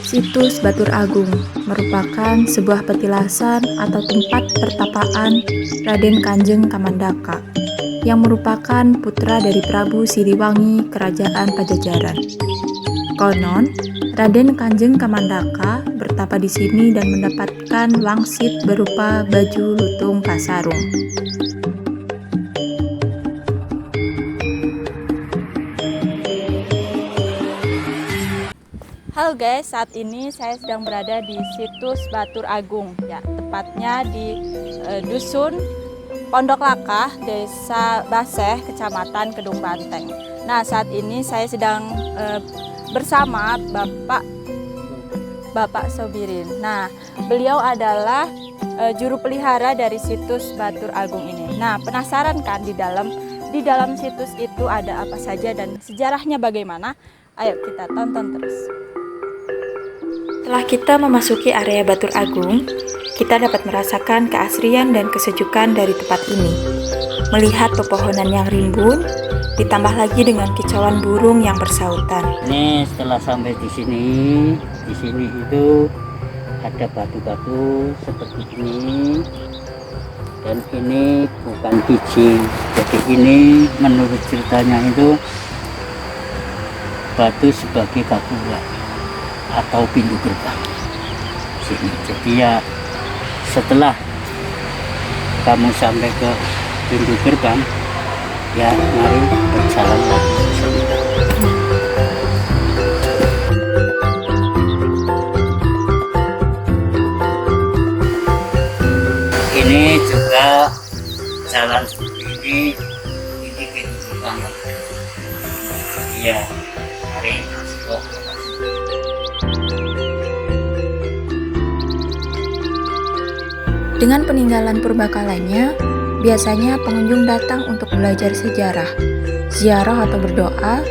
Situs Batur Agung merupakan sebuah petilasan atau tempat pertapaan Raden Kanjeng Kamandaka yang merupakan putra dari Prabu Siliwangi Kerajaan Pajajaran. Konon, Raden Kanjeng Kamandaka bertapa di sini dan mendapatkan wangsit berupa baju lutung pasarung. Halo guys, saat ini saya sedang berada di situs Batur Agung, ya, tepatnya di Dusun Pondok Lakah, Desa Baseh, Kecamatan Kedung Banteng. Nah, saat ini saya sedang bersama Bapak Sobirin. Nah, beliau adalah juru pelihara dari situs Batur Agung ini. Nah, penasaran kan di dalam situs itu ada apa saja dan sejarahnya bagaimana? Ayo kita tonton terus. Setelah kita memasuki area Batur Agung, kita dapat merasakan keasrian dan kesejukan dari tempat ini. Melihat pepohonan yang rimbun, ditambah lagi dengan kicauan burung yang bersautan. Ini setelah sampai di sini itu ada batu-batu seperti ini, dan ini bukan biji. Jadi ini menurut ceritanya itu batu sebagai gapura atau pintu gerbang sini. Jadi ya setelah kamu sampai ke pintu gerbang, ya mari berjalan lagi ke sini. Ini juga jalan seperti ini pintu gerbang. Ya, mari masuk. Dengan peninggalan purbakalanya, biasanya pengunjung datang untuk belajar sejarah, ziarah atau berdoa,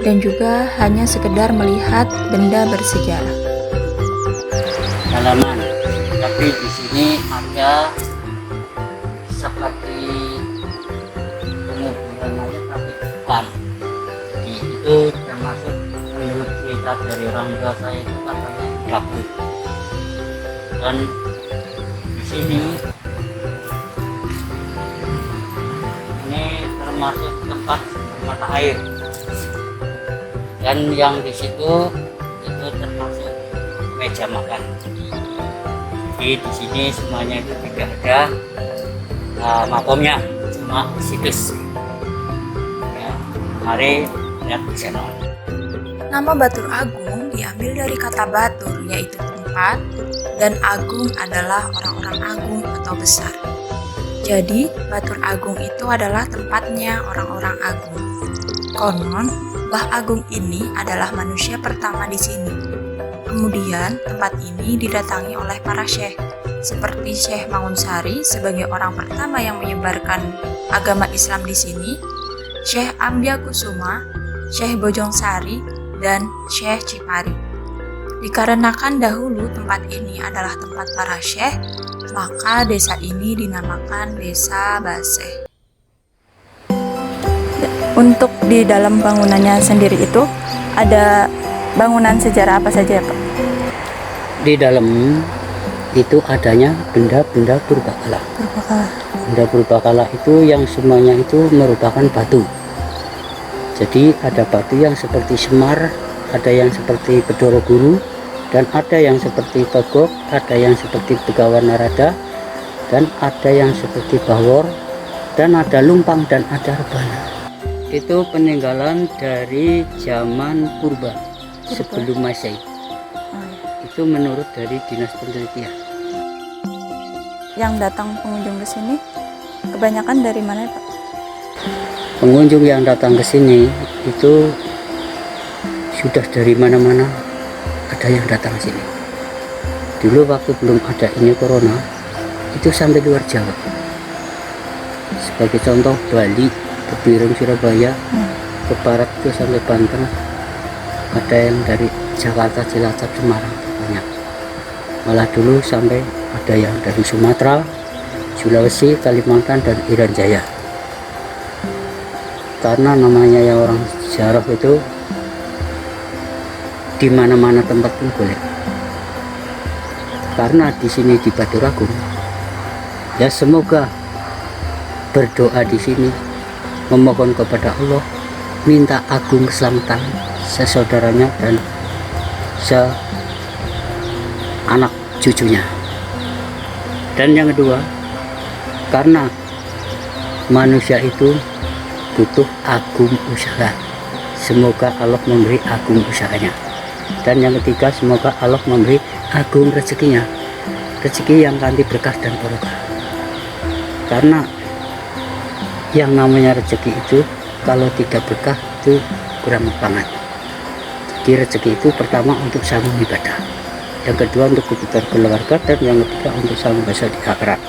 dan juga hanya sekedar melihat benda bersejarah. Halaman, tapi di sini ada seperti penguburan aja tapi bukan. Jadi itu termasuk menurut cerita dari orang tua saya itu katanya gapur. Dan ini termasuk tempat mata air, dan yang di situ itu termasuk meja makan. Jadi di sini semuanya itu tidak ada makomnya, cuma situs. Ya, mari lihat di sana. Nama Batur Agung diambil dari kata batur, yaitu tempat, dan agung adalah orang-orang agung atau besar. Jadi, Batur Agung itu adalah tempatnya orang-orang agung. Konon, Mbah Agung ini adalah manusia pertama di sini. Kemudian, tempat ini didatangi oleh para syekh, seperti Syekh Mangunsari sebagai orang pertama yang menyebarkan agama Islam di sini, Syekh Ambia Kusuma, Syekh Bojong Sari, dan Syekh Cipari. Dikarenakan dahulu tempat ini adalah tempat para syekh, maka desa ini dinamakan Desa Baseh. Untuk di dalam bangunannya sendiri itu ada bangunan sejarah apa saja, Pak? Di dalam itu adanya benda-benda purbakala. Benda purbakala itu yang semuanya itu merupakan batu. Jadi ada batu yang seperti Semar, ada yang seperti Bedoro Guru, dan ada yang seperti Togok, ada yang seperti Begawan Narada, dan ada yang seperti Bawor, dan ada Lumpang, dan ada Rebana. Itu peninggalan dari zaman purba sebelum Masehi. Itu menurut dari Dinas Penelitian. Yang datang pengunjung ke sini kebanyakan dari mana, Pak? Pengunjung yang datang ke sini itu sudah dari mana-mana ada yang datang ke sini. Dulu waktu belum ada ini corona, itu sampai luar Jawa. Sebagai contoh Bali, Kepiring, Surabaya, ke barat itu sampai Banten. Ada yang dari Jakarta, Cilacap, Semarang, banyak. Malah dulu sampai ada yang dari Sumatera, Sulawesi, Kalimantan, dan Irian Jaya. Karena namanya yang orang ziarah itu di mana-mana tempat pun boleh. Karena di sini di Baturagung, ya semoga berdoa di sini, memohon kepada Allah, minta agung keselamatan sesaudaranya dan anak cucunya. Dan yang kedua, karena manusia itu butuh agung usaha, semoga Allah memberi agung usahanya. Dan yang ketiga, semoga Allah memberi agung rezekinya, rezeki yang nanti berkah dan barokah. Karena yang namanya rezeki itu kalau tidak berkah itu kurang banget. Jadi rezeki itu pertama untuk sambung ibadah, yang kedua untuk kebutuhan keluarga, dan yang ketiga untuk sambung bahasa di akhirat.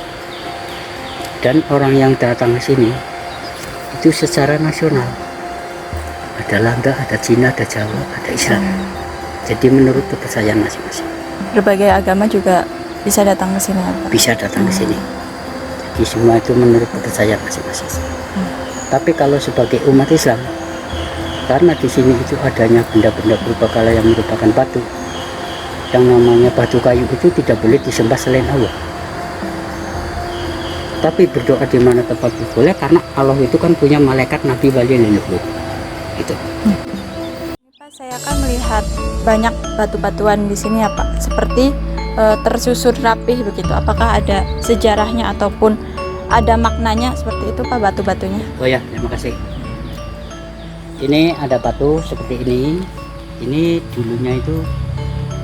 Dan orang yang datang ke sini itu secara nasional, ada Langga, ada Cina, ada Jawa, ada Islam. Jadi menurut kepercayaan masing-masing. Berbagai agama juga bisa datang ke sini, Pak? Bisa datang ke sini. Jadi semua itu menurut kepercayaan masing-masing. Tapi kalau sebagai umat Islam, karena di sini itu adanya benda-benda purbakala yang merupakan batu, yang namanya batu kayu itu tidak boleh disembah selain Allah. Tapi berdoa di mana tempat boleh, karena Allah itu kan punya malaikat Nabi Wali Leluhur. Itu. Pak, saya akan melihat banyak batu-batuan di sini ya Pak, seperti tersusun rapih begitu. Apakah ada sejarahnya ataupun ada maknanya seperti itu Pak, batu-batunya? Oh ya, terima kasih. Ini ada batu seperti ini. Ini dulunya itu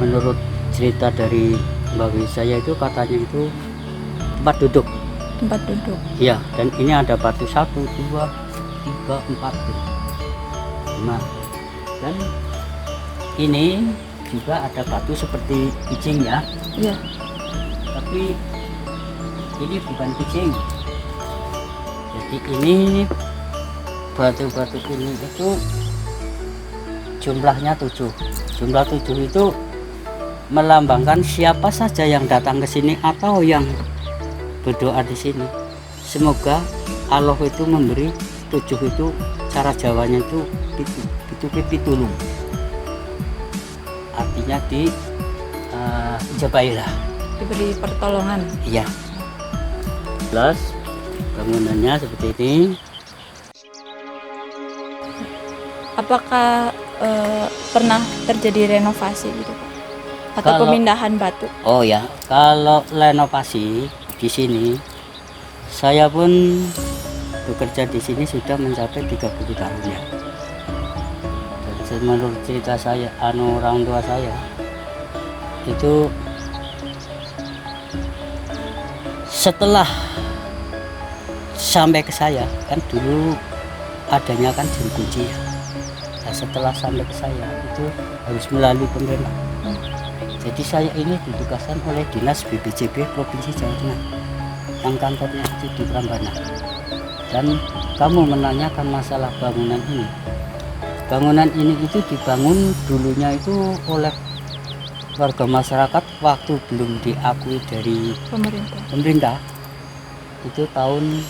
menurut cerita dari Mbak Wi saya itu katanya itu tempat duduk. Tempat duduk. Iya, dan ini ada batu 1, 2, 3, 4, 5. Dan ini juga ada batu seperti picing ya. Iya. Tapi ini bukan picing. Jadi ini batu-batu ini itu jumlahnya 7. Jumlah 7 itu melambangkan siapa saja yang datang ke sini atau yang berdoa di sini. Semoga Allah itu memberi 7 itu, cara Jawanya itu pitulung. Artinya jabailah. Diberi pertolongan. Iya. Plus bangunannya seperti ini. Apakah pernah terjadi renovasi gitu Pak? Atau pemindahan batu? Oh ya, kalau renovasi di sini, saya pun bekerja di sini sudah mencapai 30 tahun ya. Dan menurut cerita saya, orang tua saya itu setelah sampai ke saya, kan dulu adanya kan jam kunci ya. Nah, setelah sampai ke saya itu harus melalui pemerintah. Jadi saya ini ditugaskan oleh Dinas BPJB Provinsi Jawa Tengah yang kantornya itu di Prambanan. Dan kamu menanyakan masalah bangunan ini. Bangunan ini itu dibangun dulunya itu oleh warga masyarakat waktu belum diakui dari pemerintah. Itu tahun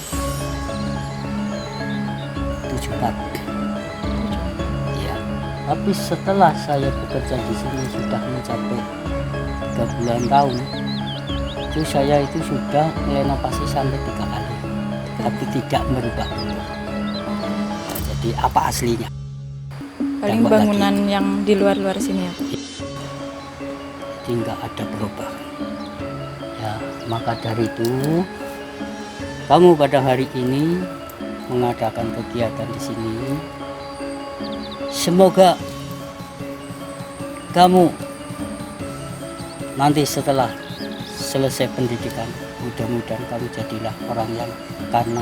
74. Ya. Tapi setelah saya bekerja di sini sudah mencapai 3 tahun, itu saya itu sudah renovasi sampai 3 kali, tapi tidak merubah bentuk. Jadi apa aslinya? Paling bangunan lagi yang di luar-luar sini ya Pak? Jadi nggak ada perubahan. Ya, maka dari itu kamu pada hari ini mengadakan kegiatan di sini. Semoga kamu nanti setelah selesai pendidikan, mudah-mudahan kamu jadilah orang yang, karena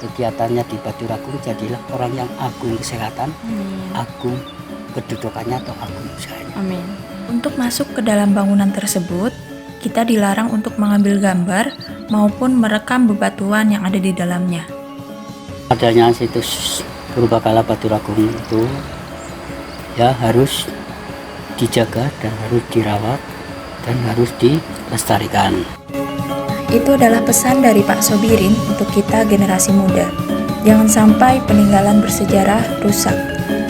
kegiatannya di Baturagung, jadilah orang yang agung kesehatan, agung kedudukannya atau agung usahanya. Amin. Untuk masuk ke dalam bangunan tersebut, kita dilarang untuk mengambil gambar maupun merekam bebatuan yang ada di dalamnya. Adanya situs purbakala Baturagung itu ya harus dijaga dan harus dirawat dan harus dilestarikan. Itu adalah pesan dari Pak Sobirin untuk kita generasi muda. Jangan sampai peninggalan bersejarah rusak.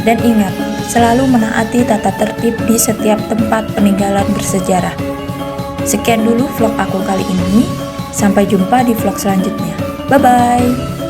Dan ingat, selalu menaati tata tertib di setiap tempat peninggalan bersejarah. Sekian dulu vlog aku kali ini. Sampai jumpa di vlog selanjutnya. Bye-bye!